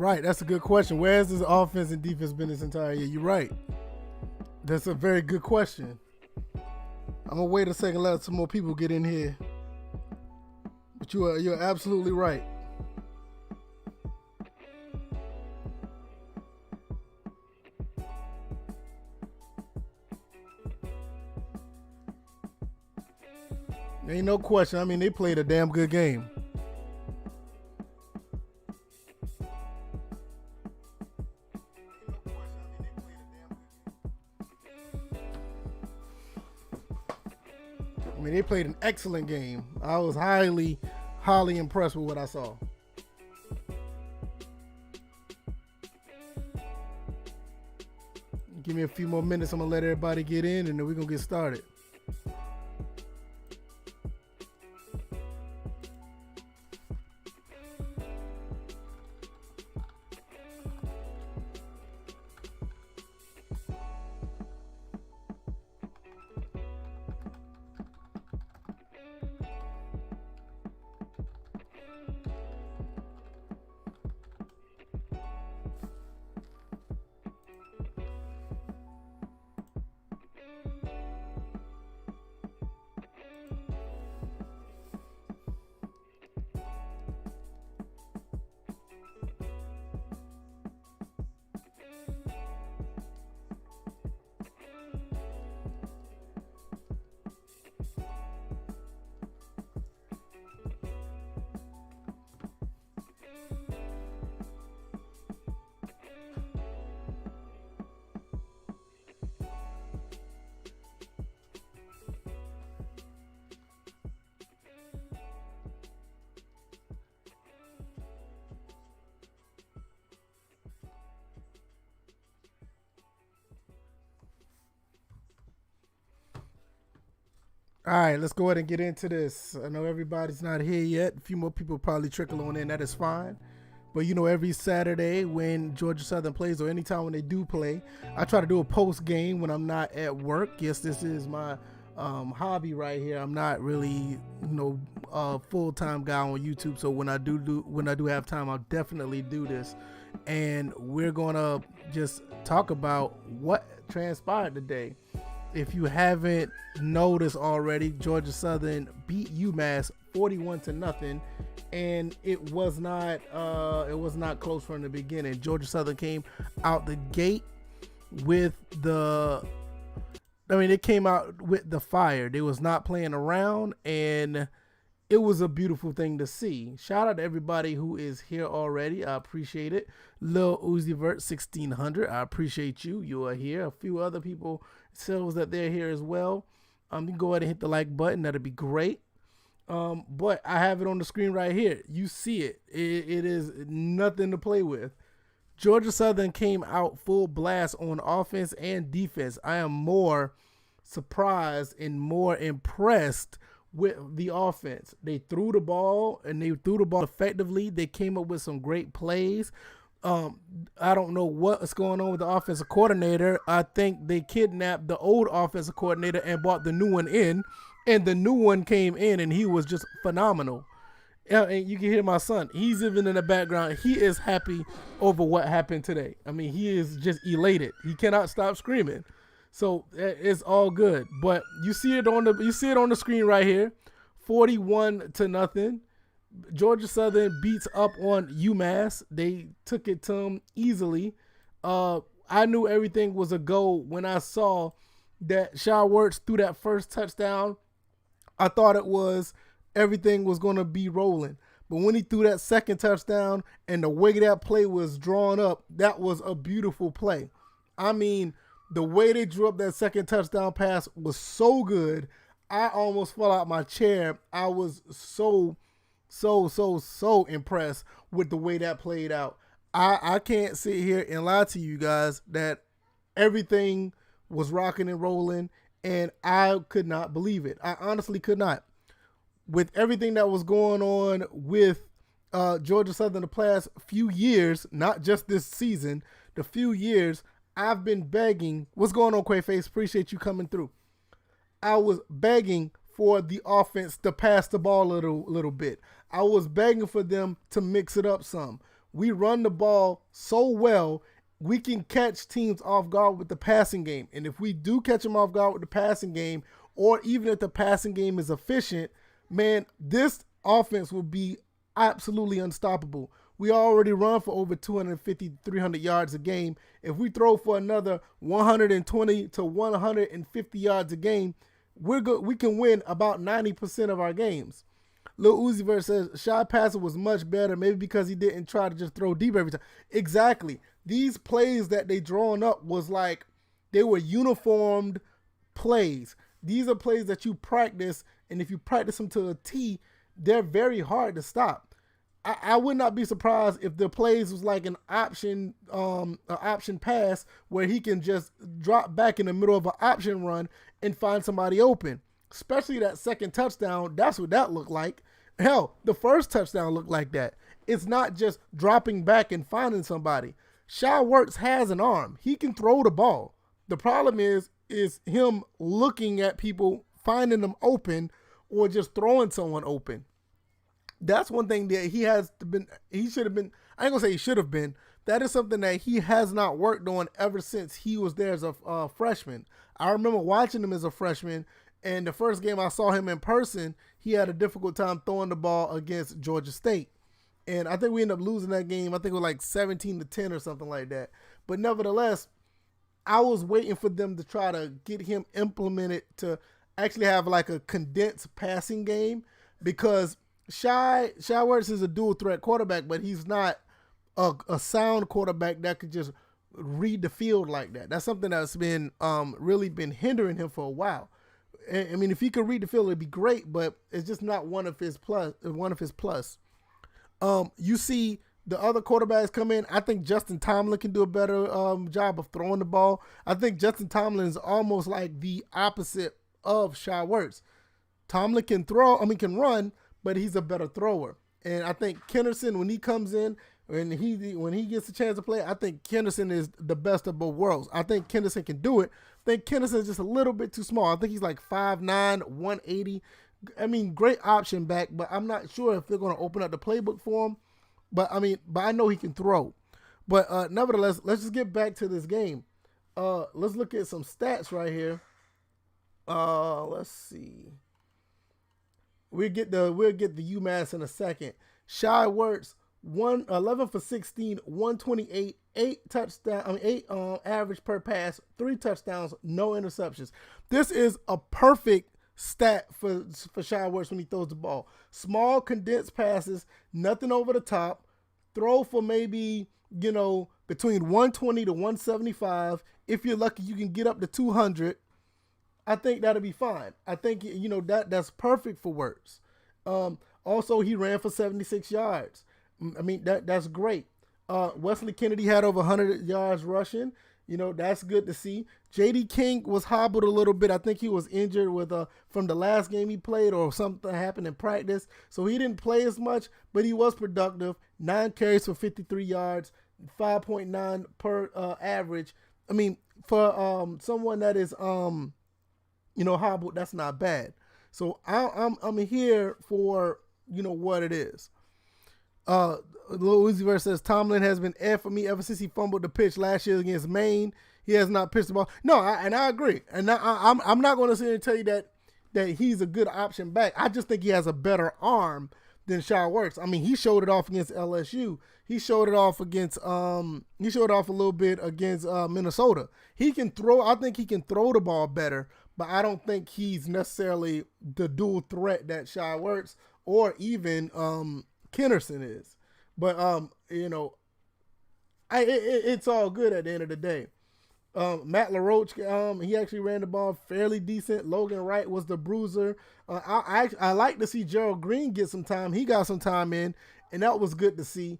Right, that's a good question. Where has this offense and defense been this entire year? You're right. That's a very good question. I'm gonna wait a second, let some more people get in here. But you're absolutely right. Ain't no question. I mean, they played a damn good game. I mean, they played an excellent game. I was highly impressed with what I saw. Give me a few more minutes. I'm going to let everybody get in, and then we're going to get started. All right, let's go ahead and get into this. I know everybody's not here yet. A few more people probably trickle on in. That is fine. But, you know, every Saturday when Georgia Southern plays, or anytime when they do play, I try to do a post game when I'm not at work. Yes, this is my hobby right here. I'm not really, a full-time guy on YouTube. So when I do have time, I'll definitely do this. And we're going to just talk about what transpired today. If you haven't noticed already, Georgia Southern beat UMass 41-0, and it was not close from the beginning. Georgia Southern came out the gate with they came out with the fire. They was not playing around, and it was a beautiful thing to see. Shout out to everybody who is here already. I appreciate it. Lil Uzi Vert 1600, I appreciate you. You are here. A few other people sells that they're here as well. You can go ahead and hit the like button. That'd be great. But I have it on the screen right here. You see it. It is nothing to play with. Georgia Southern came out full blast on offense and defense. I am more surprised and more impressed with the offense. They threw the ball, and they threw the ball effectively. They came up with some great plays. I don't know what's going on with the offensive coordinator. I think they kidnapped the old offensive coordinator and brought the new one in, and the new one came in, and he was just phenomenal. And you can hear my son. He's even in the background. He is happy over what happened today. I mean, he is just elated. He cannot stop screaming. So it's all good. But you see it on the screen right here, 41-0. Georgia Southern beats up on UMass. They took it to them easily. I knew everything was a go when I saw that Shaw Wirtz threw that first touchdown. I thought everything was going to be rolling. But when he threw that second touchdown and the way that play was drawn up, that was a beautiful play. I mean, the way they drew up that second touchdown pass was so good. I almost fell out my chair. I was so impressed with the way that played out. I can't sit here and lie to you guys that everything was rocking and rolling, and I could not believe it. I honestly could not. With everything that was going on with Georgia Southern the past few years, not just this season, the few years, I've been begging. What's going on, Quaface? Appreciate you coming through. I was begging for the offense to pass the ball a little bit. I was begging for them to mix it up some. we run the ball so well, we can catch teams off guard with the passing game. And if we do catch them off guard with the passing game, or even if the passing game is efficient, man, this offense will be absolutely unstoppable. We already run for over 250, 300 yards a game. If we throw for another 120 to 150 yards a game, we're good. We can win about 90% of our games. Lil Uzi Vert says, Shy Passer was much better, maybe because he didn't try to just throw deep every time. Exactly. These plays that they drawn up was like, they were uniformed plays. These are plays that you practice, and if you practice them to a T, they're very hard to stop. I would not be surprised if the plays was like an option pass where he can just drop back in the middle of an option run and find somebody open. Especially that second touchdown, that's what that looked like. Hell, the first touchdown looked like that. It's not just dropping back and finding somebody. Shy Works has an arm. He can throw the ball. The problem is him looking at people, finding them open, or just throwing someone open. That's one thing that he should have been, I ain't gonna say he should have been. That is something that he has not worked on ever since he was there as a freshman. I remember watching him as a freshman, and the first game I saw him in person, he had a difficult time throwing the ball against Georgia State. And I think we ended up losing that game. I think it was like 17-10 or something like that. But nevertheless, I was waiting for them to try to get him implemented to actually have like a condensed passing game, because Shy Works is a dual threat quarterback, but he's not a sound quarterback that could just read the field like that. That's something that's been really been hindering him for a while. I mean, if he could read the field, it'd be great, but it's just not one of his plus. You see the other quarterbacks come in. I think Justin Tomlin can do a better job of throwing the ball. I think Justin Tomlin is almost like the opposite of Shy Works. Tomlin can run, but he's a better thrower. And I think Kenderson, when he comes in, when he gets a chance to play, I think Kenderson is the best of both worlds. I think Kenderson can do it. I think Kenderson is just a little bit too small. I think he's like 5'9", 180. I mean, great option back, but I'm not sure if they're going to open up the playbook for him. But I know he can throw. But nevertheless, let's just get back to this game. Let's look at some stats right here. Let's see. We'll get the UMass in a second. Shy Works 11 for 16, 128, 8 average per pass, 3 touchdowns, no interceptions. This is a perfect stat for Shy Works when he throws the ball. Small condensed passes, nothing over the top. Throw for maybe, between 120 to 175. If you're lucky, you can get up to 200. I think that'll be fine. I think, that's perfect for Works. Also, he ran for 76 yards. I mean, that's great. Wesley Kennedy had over 100 yards rushing. That's good to see. J.D. King was hobbled a little bit. I think he was injured from the last game he played, or something happened in practice. So he didn't play as much, but he was productive. 9 carries for 53 yards, 5.9 per average. I mean, for someone that is hobbled, that's not bad. So I'm here for what it is. Lil Uzi Vert says Tomlin has been F for me ever since he fumbled the pitch last year against Maine. He has not pitched the ball. No, I agree, and I'm not going to sit here and tell you that he's a good option back. I just think he has a better arm than Shy Works. I mean, he showed it off against LSU. He showed it off against he showed off a little bit against Minnesota. He can throw. I think he can throw the ball better, but I don't think he's necessarily the dual threat that Shy Works or even Kenderson is. But it's all good at the end of the day. Matt LaRoche, he actually ran the ball fairly decent. Logan Wright was the bruiser. I like to see Gerald Green get some time. He got some time in, and that was good to see.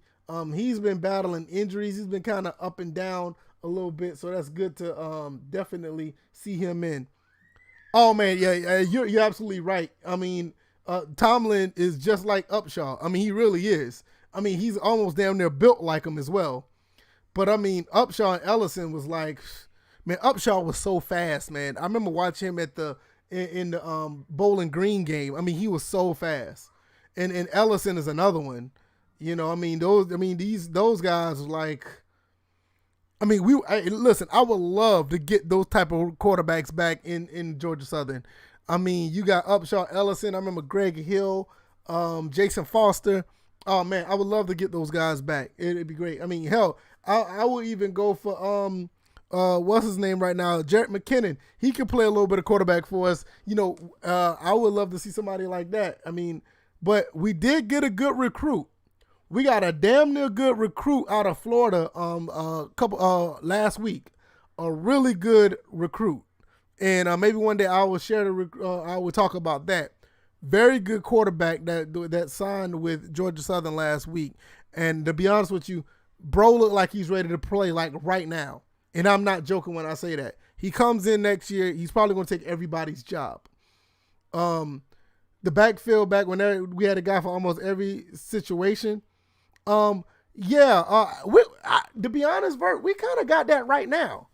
He's been battling injuries. He's been kind of up and down a little bit, so that's good to definitely see him in. Oh man, yeah, you're absolutely right. I mean, Tomlin is just like Upshaw. I mean, he really is. I mean, he's almost damn near built like him as well. But I mean, Upshaw and Ellison was like, man, Upshaw was so fast, man. I remember watching him in the Bowling Green game. I mean, he was so fast. And Ellison is another one. Those guys like. Listen. I would love to get those type of quarterbacks back in Georgia Southern. You got Upshaw, Ellison. I remember Greg Hill, Jason Foster. Oh man, I would love to get those guys back. It'd be great. Hell, I would even go for what's his name right now, Jarrett McKinnon. He could play a little bit of quarterback for us. I would love to see somebody like that. But we did get a good recruit. We got a damn near good recruit out of Florida last week. A really good recruit. And maybe one day I will share I will talk about that. Very good quarterback that signed with Georgia Southern last week. And to be honest with you, bro look like he's ready to play like right now. And I'm not joking when I say that. He comes in next year, he's probably going to take everybody's job. The backfield back when we had a guy for almost every situation. To be honest, Bert, we kind of got that right now.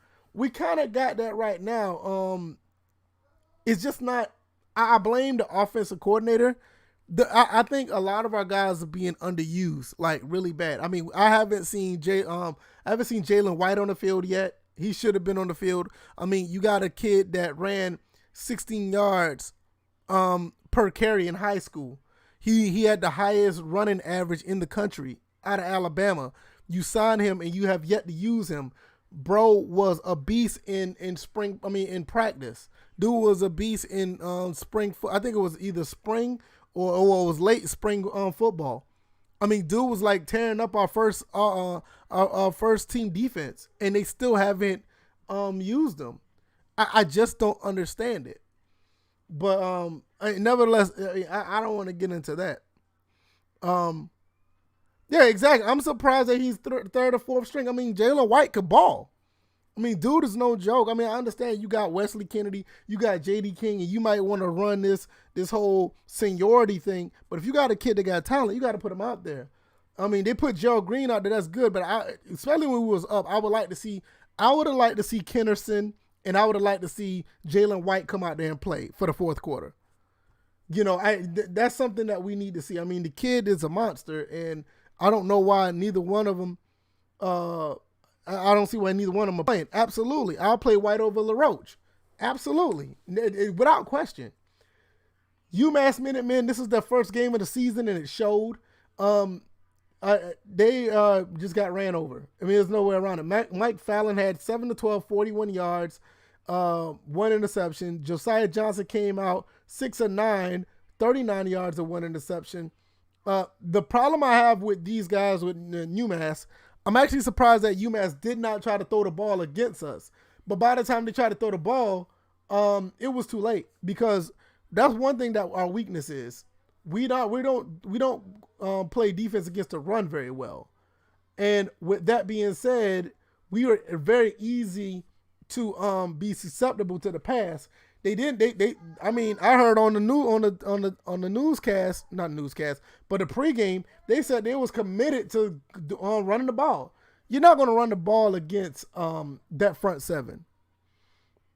It's just not. I blame the offensive coordinator. I think a lot of our guys are being underused, like really bad. I haven't seen Jalen White on the field yet. He should have been on the field. You got a kid that ran 16 yards per carry in high school. He had the highest running average in the country out of Alabama. You sign him and you have yet to use him. Bro was a beast in practice. Dude was a beast in spring. I think it was either spring or it was late spring football. Dude was like tearing up our first team defense, and they still haven't used him. I just don't understand it. But nevertheless, I don't want to get into that. Yeah, exactly. I'm surprised that he's third or fourth string. Jalen White could ball. Dude is no joke. I understand you got Wesley Kennedy, you got J.D. King, and you might want to run this whole seniority thing. But if you got a kid that got talent, you got to put him out there. They put Gerald Green out there. That's good. But especially when we was up, I would have liked to see Kennerson, and I would have liked to see Jalen White come out there and play for the fourth quarter. That's something that we need to see. The kid is a monster, and I don't know why neither one of them. I don't see why neither one of them are playing. Absolutely, I'll play White over LaRoche. Absolutely, without question. UMass Minutemen. This is their first game of the season, and it showed. They just got ran over. There's no way around it. Mike Fallon had 7 to 12, 41 yards, 1 interception. Josiah Johnson came out 6 of 9, 39 yards and 1 interception. The problem I have with these guys with UMass, I'm actually surprised that UMass did not try to throw the ball against us. But by the time they tried to throw the ball, it was too late, because that's one thing that our weakness is. We don't play defense against the run very well. And with that being said, we are very easy to be susceptible to the pass. I heard on the newscast, not newscast, but the pregame, they said they was committed to running the ball. You're not going to run the ball against that front seven.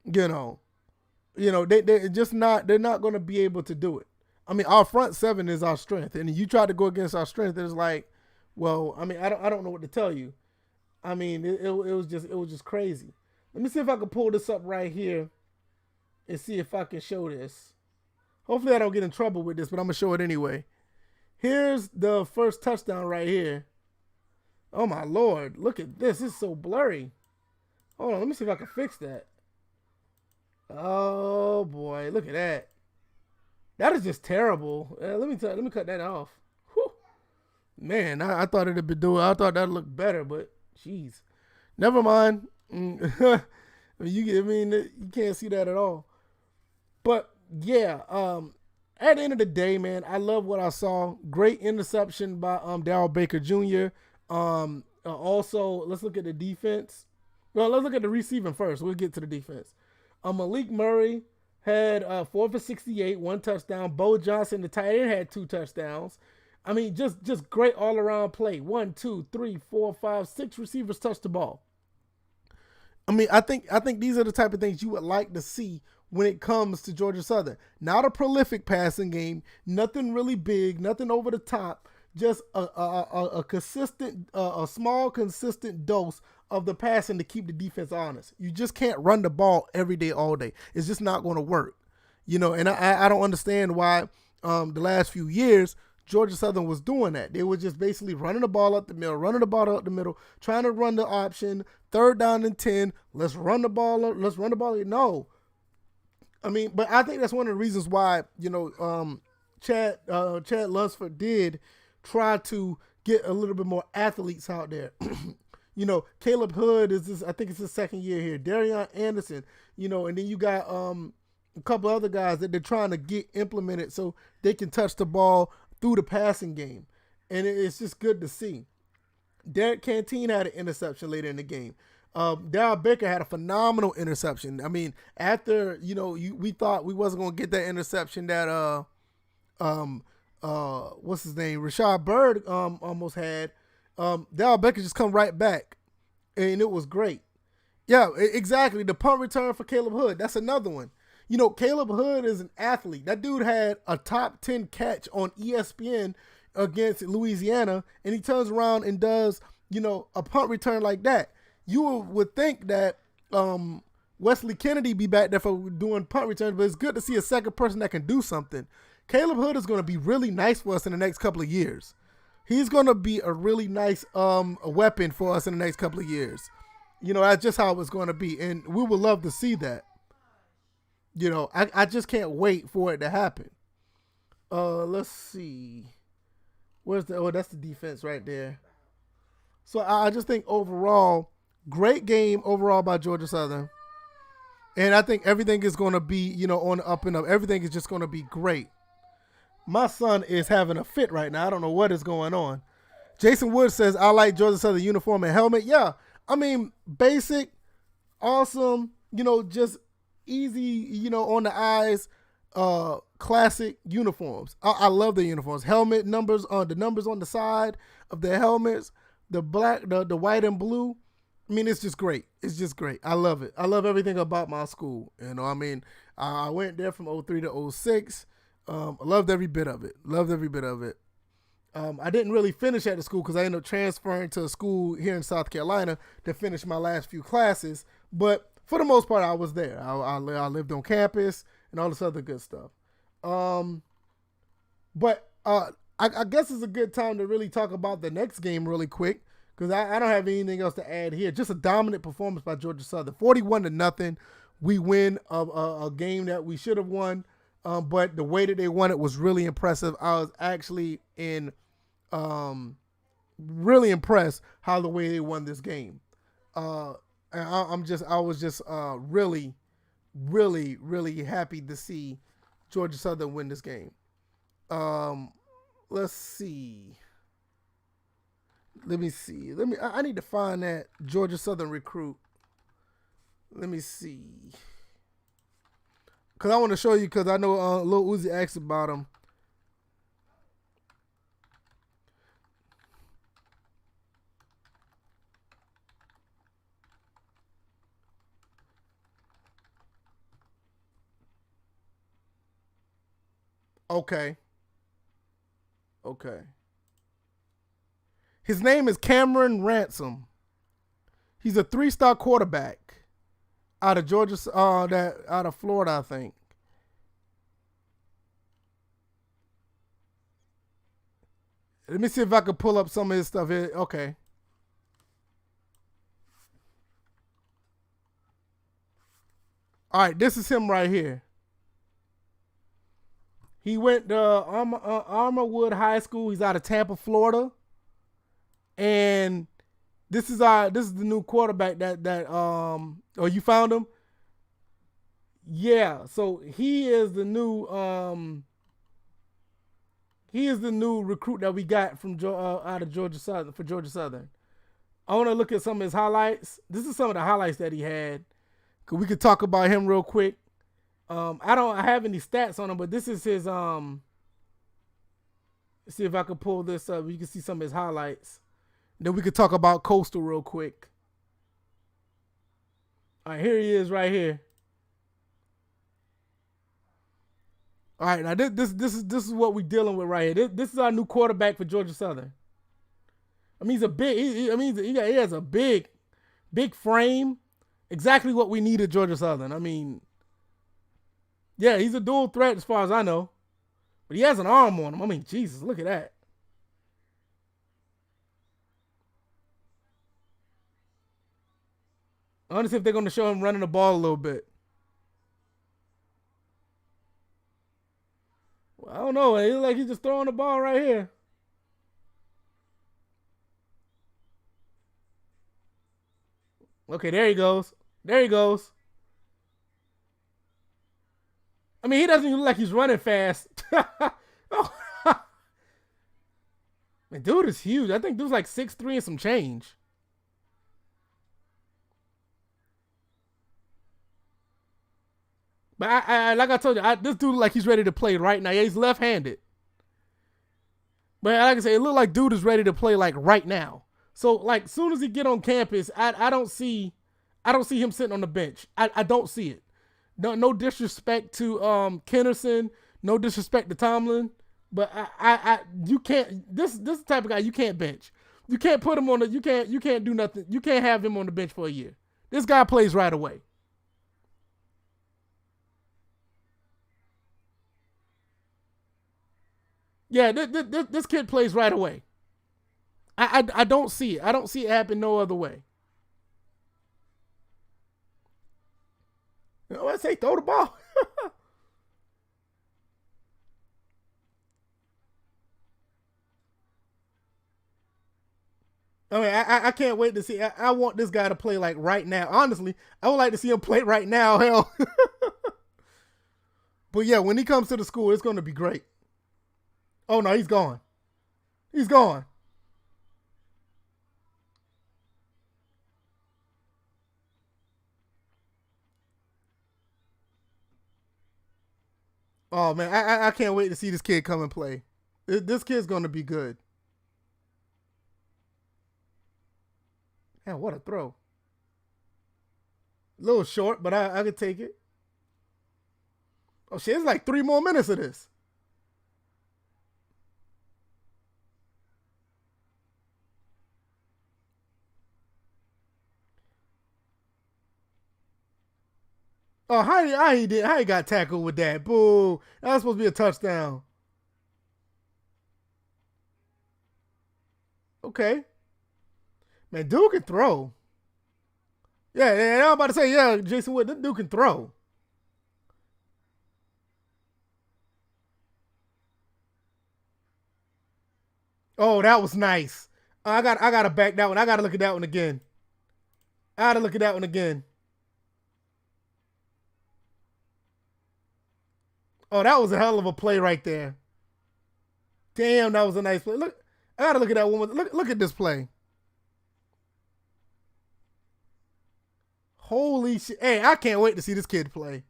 They're not going to be able to do it. Our front seven is our strength, and you try to go against our strength, it's like, well, I don't know what to tell you. It was just crazy. Let me see if I can pull this up right here and see if I can show this. Hopefully I don't get in trouble with this, but I'm going to show it anyway. Here's the first touchdown right here. Oh, my Lord. Look at this. It's so blurry. Hold on. Let me see if I can fix that. Oh, boy. Look at that. That is just terrible. Let me cut that off. Whew. Man, I thought it'd be doing. I thought that'd look better, but jeez. Never mind. You can't see that at all. But yeah, at the end of the day, man, I love what I saw. Great interception by Darryl Baker Jr. Also, let's look at the defense. Well, let's look at the receiving first. We'll get to the defense. Malik Murray had 4 for 68, 1 touchdown. Bo Johnson, the tight end, had 2 touchdowns. Just great all around play. 1, 2, 3, 4, 5, 6 receivers touched the ball. I think these are the type of things you would like to see when it comes to Georgia Southern. Not a prolific passing game, nothing really big, nothing over the top, just a consistent, a small consistent dose of the passing to keep the defense honest. You just can't run the ball every day, all day. It's just not going to work. And I don't understand why the last few years Georgia Southern was doing that. They were just basically running the ball up the middle, trying to run the option, 3rd down and 10. Let's run the ball up. Let's run the ball. No. But I think that's one of the reasons why, Chad Lunsford did try to get a little bit more athletes out there. Caleb Hood I think it's his 2nd year here. Darion Anderson, and then you got a couple other guys that they're trying to get implemented so they can touch the ball through the passing game. And it's just good to see. Derek Canteen had an interception later in the game. Darryl Baker had a phenomenal interception. After, we thought we wasn't going to get that interception that, what's his name? Rashad Bird almost had. Darryl Baker just come right back, and it was great. Yeah, exactly. The punt return for Caleb Hood. That's another one. Caleb Hood is an athlete. That dude had a top 10 catch on ESPN against Louisiana, and he turns around and does, a punt return like that. You would think that Wesley Kennedy be back there for doing punt returns, but it's good to see a second person that can do something. Caleb Hood is going to be really nice for us in the next couple of years. He's going to be a really nice weapon for us in the next couple of years. That's just how it's going to be, and we would love to see that. I just can't wait for it to happen. Let's see. That's the defense right there. So I just think overall, great game overall by Georgia Southern. And I think everything is going to be, on the up and up. Everything is just going to be great. My son is having a fit right now. I don't know what is going on. Jason Wood says, I like Georgia Southern uniform and helmet. Yeah, basic, awesome, just easy, on the eyes, classic uniforms. I love the uniforms. Helmet numbers on the numbers on the side of the helmets, the black, the white and blue. It's just great. It's just great. I love it. I love everything about my school. I went there from 03 to 06. I loved every bit of it. I didn't really finish at the school because I ended up transferring to a school here in South Carolina to finish my last few classes. But for the most part, I was there. I lived on campus and all this other good stuff. But I guess it's a good time to really talk about the next game really quick because I don't have anything else to add here. Just a dominant performance by Georgia Southern. 41-0. We win a game that we should have won. But the way that they won it was really impressive. I was actually really impressed how the way they won this game. And I was just really, really, really happy to see Georgia Southern win this game. Let's see. Let me see. I need to find that Georgia Southern recruit. Let me see. Because I want to show you, because I know Lil Uzi asked about him. Okay. His name is Cameron Ransom. He's a 3-star quarterback out of Georgia, out of Florida, I think. Let me see if I can pull up some of his stuff here. Okay. All right, this is him right here. He went to Armorwood High School. He's out of Tampa, Florida. And this is the new quarterback that oh, you found him? Yeah, so he is the new recruit that we got from out of Georgia Southern for Georgia Southern. I want to look at some of his highlights. This is some of the highlights that he had. We could talk about him real quick. I don't have any stats on him, but this is his let's see if I can pull this up. You can see some of his highlights. Then we could talk about Coastal real quick. All right, here he is right here. All right, now this is what we're dealing with right here. This is our new quarterback for Georgia Southern. I mean, he's a big. He has a big frame. Exactly what we need at Georgia Southern. I mean, yeah, he's a dual threat as far as I know, but he has an arm on him. I mean, Jesus, look at that. I wonder if they're going to show him running the ball a little bit. Well, I don't know. It looks like he's just throwing the ball right here. Okay, there he goes. There he goes. I mean, he doesn't even look like he's running fast. Oh, man, dude is huge. I think dude's like 6'3" and some change. But like I told you, this dude like he's ready to play right now. Yeah, he's left-handed. But like I say, it looked like dude is ready to play like right now. So like, soon as he get on campus, I don't see him sitting on the bench. I don't see it. No disrespect to Kennerson, no disrespect to Tomlin, but you can't. This type of guy you can't bench. You can't put him on the. You can't do nothing. You can't have him on the bench for a year. This guy plays right away. Yeah, this kid plays right away. I don't see it. I don't see it happen no other way. You know what I say? Throw the ball. I mean, I can't wait to see. I want this guy to play like right now. Honestly, I would like to see him play right now. Hell. But yeah, when he comes to the school, it's going to be great. Oh no, he's gone. He's gone. Oh man, I can't wait to see this kid come and play. This kid's going to be good. Man, what a throw. A little short, but I could take it. Oh shit, it's like 3 more minutes of this. Oh, how he got tackled with that? Boo! That was supposed to be a touchdown. Okay, man, dude can throw. Yeah, I'm about to say, yeah, Jason Wood, this dude can throw. Oh, that was nice. I gotta back that one. I gotta look at that one again. I gotta look at that one again. Oh, that was a hell of a play right there. Damn, that was a nice play. Look, I gotta look at that one. Look at this play. Holy shit! Hey, I can't wait to see this kid play.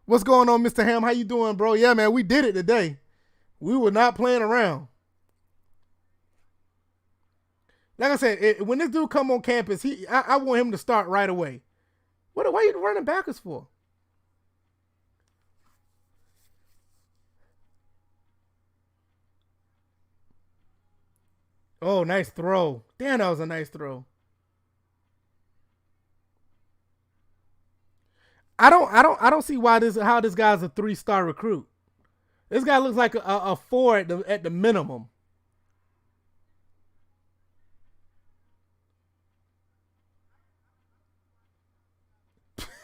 What's going on, Mr. Ham? How you doing, bro? Yeah, man, we did it today. We were not playing around. Like I said, when this dude come on campus, I want him to start right away. Why are you running backwards for? Oh, nice throw. Damn, that was a nice throw. I don't see why how this guy's a 3-star recruit. This guy looks like a 4 at the minimum.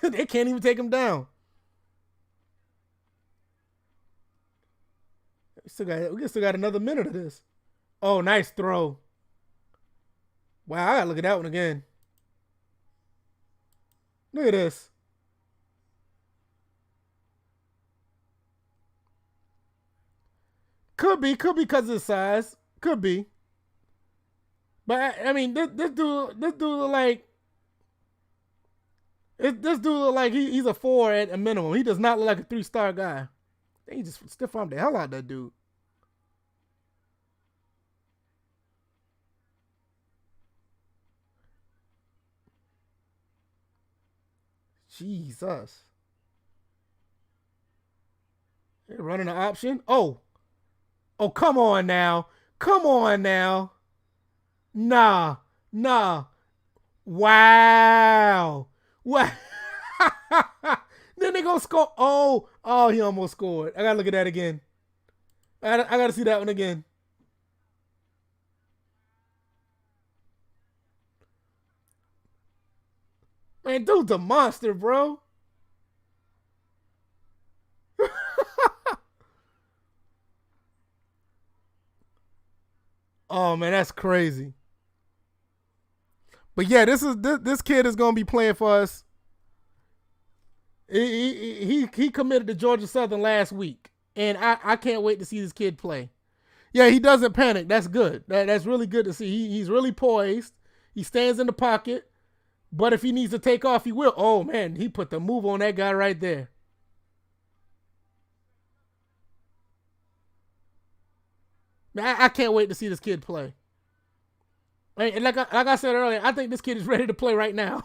They can't even take him down. We still got another minute of this. Oh, nice throw. Wow, I gotta look at that one again. Look at this. Could be because of the size. Could be. But I mean, this dude look like this dude look like he's a 4 at a minimum. He does not look like a 3-star guy. He just stiff armed the hell out of that dude. Jesus. They're running an option. Oh, come on now. Come on now. Nah, nah. Wow. What? Then they gonna score. Oh, he almost scored. I gotta look at that again. I gotta see that one again. Man, dude's a monster, bro. Oh man, that's crazy. But yeah, this kid is gonna be playing for us. He committed to Georgia Southern last week, and I can't wait to see this kid play. Yeah, he doesn't panic. That's good. That's really good to see. He's really poised. He stands in the pocket, but if he needs to take off, he will. Oh man, he put the move on that guy right there. Man, I can't wait to see this kid play. And like I said earlier, I think this kid is ready to play right now.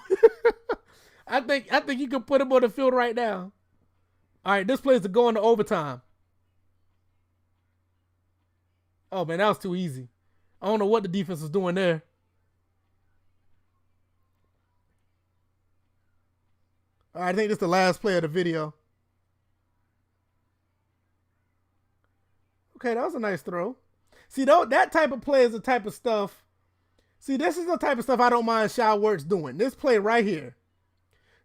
I think you can put him on the field right now. All right, this plays to go into overtime. Oh man, that was too easy. I don't know what the defense was doing there. All right, I think this is the last play of the video. Okay, that was a nice throw. See, though, that type of play is the type of stuff. See, this is the type of stuff I don't mind Shy Works doing. This play right here.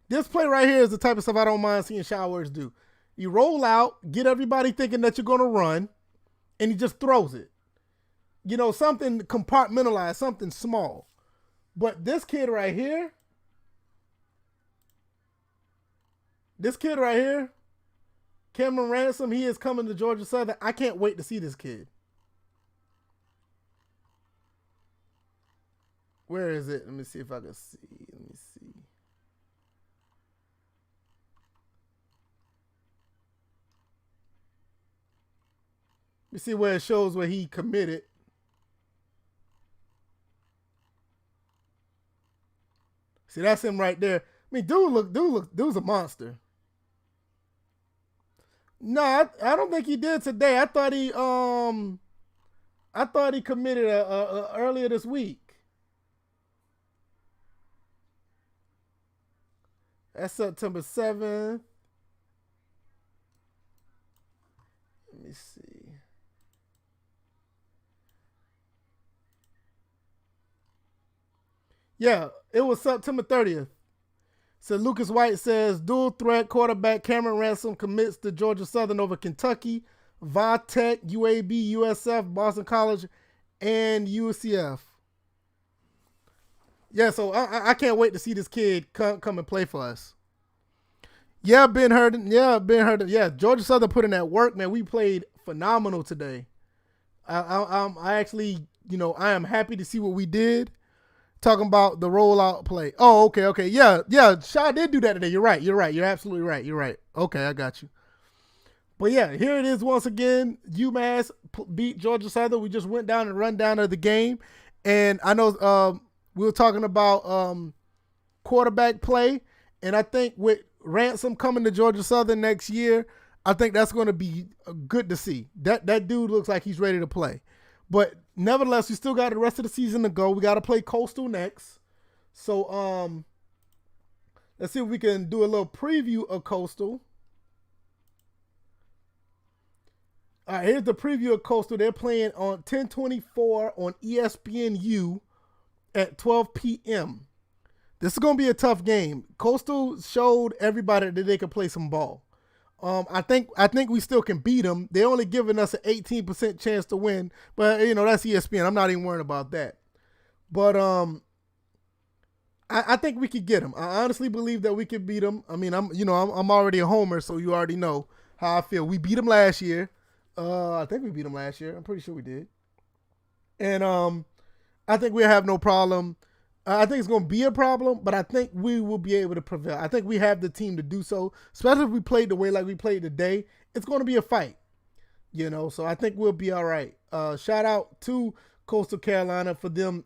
This play right here is the type of stuff I don't mind seeing Shy Works do. You roll out, get everybody thinking that you're going to run, and he just throws it. You know, something compartmentalized, something small. But this kid right here, Cameron Ransom, he is coming to Georgia Southern. I can't wait to see this kid. Where is it? Let me see if I can see. Let me see. Let me see where it shows where he committed. See, that's him right there. I mean, dude's a monster. No, I don't think he did today. I thought he committed earlier this week. That's September 7th. Let me see. Yeah, it was September 30th. So Lucas White says dual threat quarterback Cameron Ransom commits to Georgia Southern over Kentucky, Va-Tech, UAB, USF, Boston College, and UCF. Yeah, so I can't wait to see this kid come and play for us. Yeah, Ben Hurden. Yeah, Georgia Southern put in that work, man. We played phenomenal today. I actually, I am happy to see what we did. Talking about the rollout play. Oh, okay. Yeah. Shaw did do that today. You're right. You're absolutely right. You're right. Okay, I got you. But yeah, here it is once again. UMass beat Georgia Southern. We just went down and run down of the game. And I know we were talking about quarterback play. And I think with Ransom coming to Georgia Southern next year, I think that's going to be good to see. That dude looks like he's ready to play. But nevertheless, we still got the rest of the season to go. We got to play Coastal next. So let's see if we can do a little preview of Coastal. All right, here's the preview of Coastal. They're playing on 1024 on ESPNU at 12 p.m. This is going to be a tough game. Coastal showed everybody that they could play some ball. I think we still can beat them. They're only giving us an 18% chance to win, but that's ESPN. I'm not even worried about that. But I think we could get them. I honestly believe that we could beat them. I mean, I'm already a homer, so you already know how I feel. We beat them last year. I think we beat them last year. I'm pretty sure we did. And I think we'll have no problem. I think it's going to be a problem, but I think we will be able to prevail. I think we have the team to do so, especially if we played the way like we played today. It's going to be a fight, so I think we'll be all right. Shout out to Coastal Carolina for them,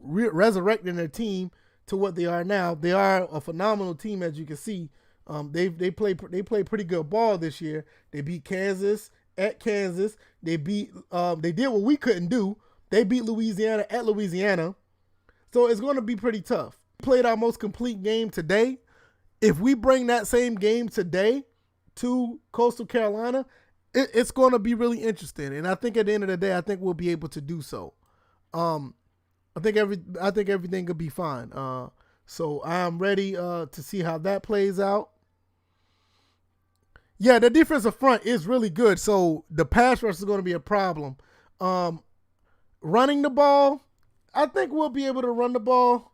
resurrecting their team to what they are now. They are a phenomenal team, as you can see. They play pretty good ball this year. They beat Kansas at Kansas. They did what we couldn't do. They beat Louisiana at Louisiana. So it's going to be pretty tough. We played our most complete game today. If we bring that same game today to Coastal Carolina, it's going to be really interesting. And I think at the end of the day, I think we'll be able to do so. I think everything could be fine. So I'm ready to see how that plays out. Yeah, the defensive front is really good. So the pass rush is going to be a problem. Running the ball, I think we'll be able to run the ball.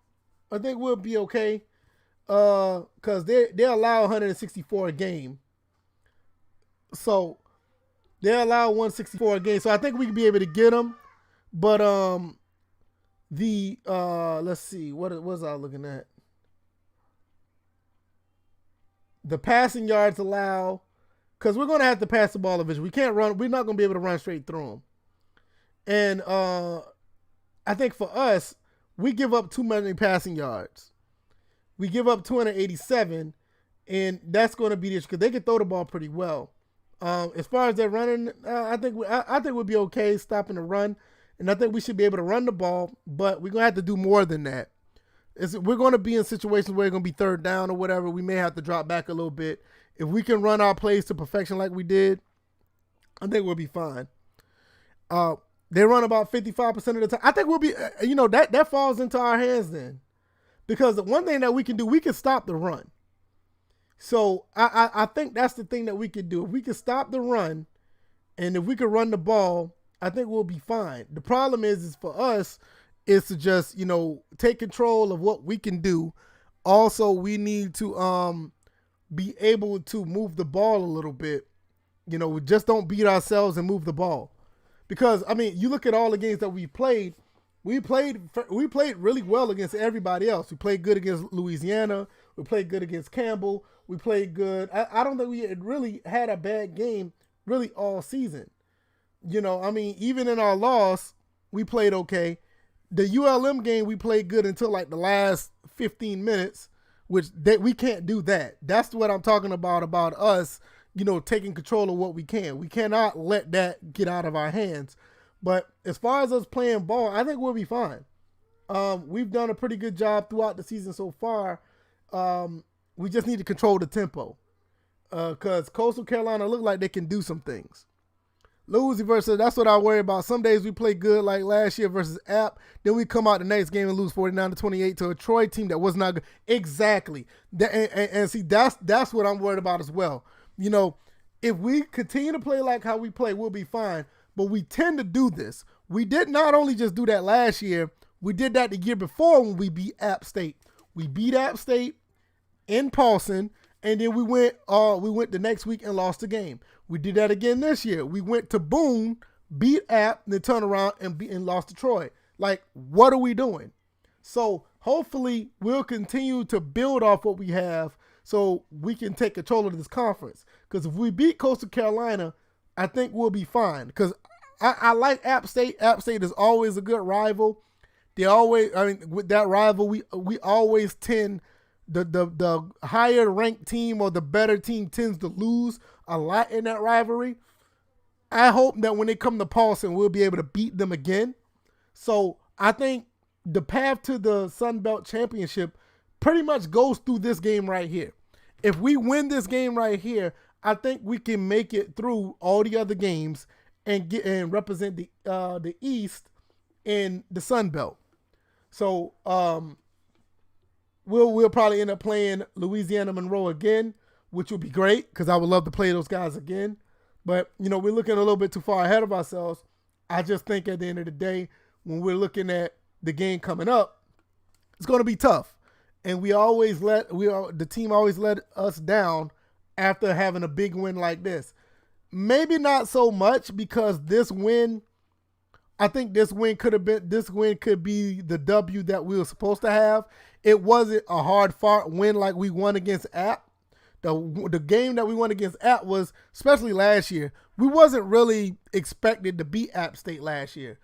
I think we'll be okay. Because they allow 164 a game. So they allow 164 a game. So I think we can be able to get them. But let's see, what was I looking at? The passing yards allow, because we're gonna have to pass the ball eventually. We can't run. We're not gonna be able to run straight through them. And I think for us, we give up too many passing yards. We give up 287, and that's going to be the issue because they can throw the ball pretty well. As far as their running, I think we'll be okay stopping the run, and I think we should be able to run the ball, but we're going to have to do more than that. We're going to be in situations where it's going to be third down or whatever. We may have to drop back a little bit. If we can run our plays to perfection like we did, I think we'll be fine. They run about 55% of the time. I think we'll be, that falls into our hands then. Because the one thing that we can do, we can stop the run. So I think that's the thing that we can do. If we can stop the run, and if we can run the ball, I think we'll be fine. The problem is for us, is to just, take control of what we can do. Also, we need to be able to move the ball a little bit. We just don't beat ourselves and move the ball. Because, you look at all the games that we played really well against everybody else. We played good against Louisiana. We played good against Campbell. We played good. I don't think we had really had a bad game really all season. Even in our loss, we played okay. The ULM game, we played good until like the last 15 minutes, which we can't do that. That's what I'm talking about us, taking control of what we can. We cannot let that get out of our hands. But as far as us playing ball, I think we'll be fine. We've done a pretty good job throughout the season so far. We just need to control the tempo. Because Coastal Carolina look like they can do some things. Losing versus, that's what I worry about. Some days we play good like last year versus App. Then we come out the next game and lose 49-28 to a Troy team that was not good. Exactly. And see, that's what I'm worried about as well. If we continue to play like how we play, we'll be fine. But we tend to do this. We did not only just do that last year, we did that the year before when we beat App State. We beat App State in Paulson, and then we went the next week and lost the game. We did that again this year. We went to Boone, beat App, and then turned around and lost to Troy. Like, what are we doing? So hopefully we'll continue to build off what we have so we can take control of this conference. Because if we beat Coastal Carolina, I think we'll be fine. Because I like App State. App State is always a good rival. With that rival, we always tend, the higher ranked team or the better team tends to lose a lot in that rivalry. I hope that when they come to Paulson, we'll be able to beat them again. So I think the path to the Sun Belt Championship pretty much goes through this game right here. If we win this game right here, I think we can make it through all the other games and represent the East in the Sun Belt. So we'll probably end up playing Louisiana Monroe again, which would be great because I would love to play those guys again. But we're looking a little bit too far ahead of ourselves. I just think at the end of the day, when we're looking at the game coming up, it's going to be tough. And the team always let us down after having a big win like this. Maybe not so much because this win could be the W that we were supposed to have. It wasn't a hard-fought win like we won against App. The game that we won against App was, especially last year, we wasn't really expected to beat App State last year.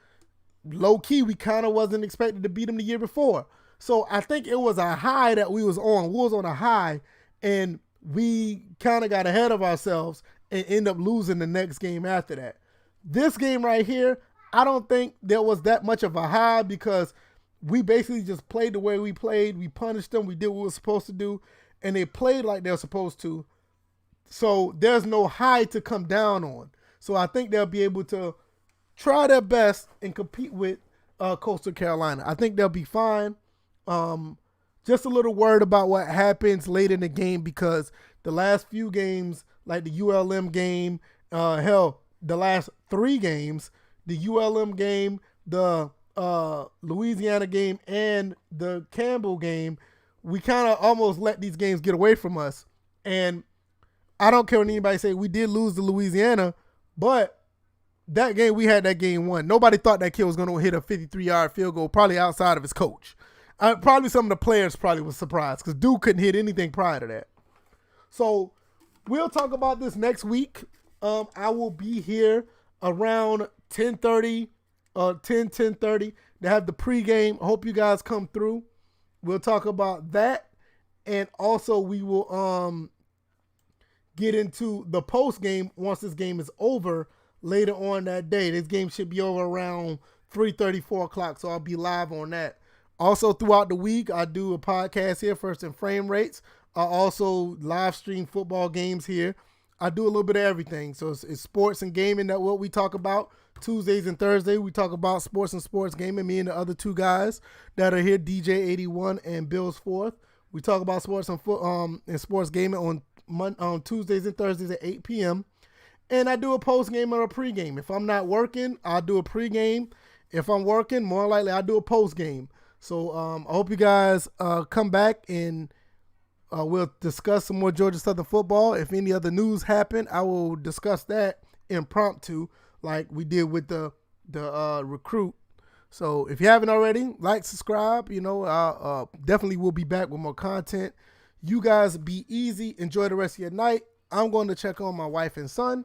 Low-key, we kind of wasn't expected to beat them the year before. So I think it was a high that we was on. We was on a high, and we kind of got ahead of ourselves and end up losing the next game after that. This game right here, I don't think there was that much of a high because we basically just played the way we played. We punished them. We did what we were supposed to do, and they played like they're supposed to. So there's no high to come down on. So I think they'll be able to try their best and compete with Coastal Carolina. I think they'll be fine. Just a little worried about what happens late in the game because the last few games, like the ULM game, the last 3 games, the ULM game, the Louisiana game, and the Campbell game, we kind of almost let these games get away from us. And I don't care what anybody say. We did lose to Louisiana, but that game, we had that game won. Nobody thought that kid was going to hit a 53-yard field goal, probably outside of his coach. Probably some of the players probably was surprised because Duke couldn't hit anything prior to that. So we'll talk about this next week. I will be here around 10:30, 10:30 to have the pregame. I hope you guys come through. We'll talk about that. And also we will get into the post game once this game is over later on that day. This game should be over around 3:30, 4 o'clock, so I'll be live on that. Also, throughout the week, I do a podcast here, First and Frame Rates. I also live stream football games here. I do a little bit of everything. So it's sports and gaming, that what we talk about. Tuesdays and Thursdays, we talk about sports and sports gaming. Me and the other 2 guys that are here, DJ81 and Bills Fourth. We talk about sports and sports gaming on Tuesdays and Thursdays at 8 p.m. And I do a post game or a pregame. If I'm not working, I'll do a pregame. If I'm working, more likely I'll do a post game. So I hope you guys come back and we'll discuss some more Georgia Southern football. If any other news happen, I will discuss that impromptu like we did with the recruit. So if you haven't already, like, subscribe. I definitely will be back with more content. You guys be easy. Enjoy the rest of your night. I'm going to check on my wife and son.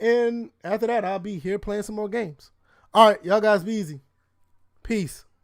And after that, I'll be here playing some more games. All right, y'all guys be easy. Peace.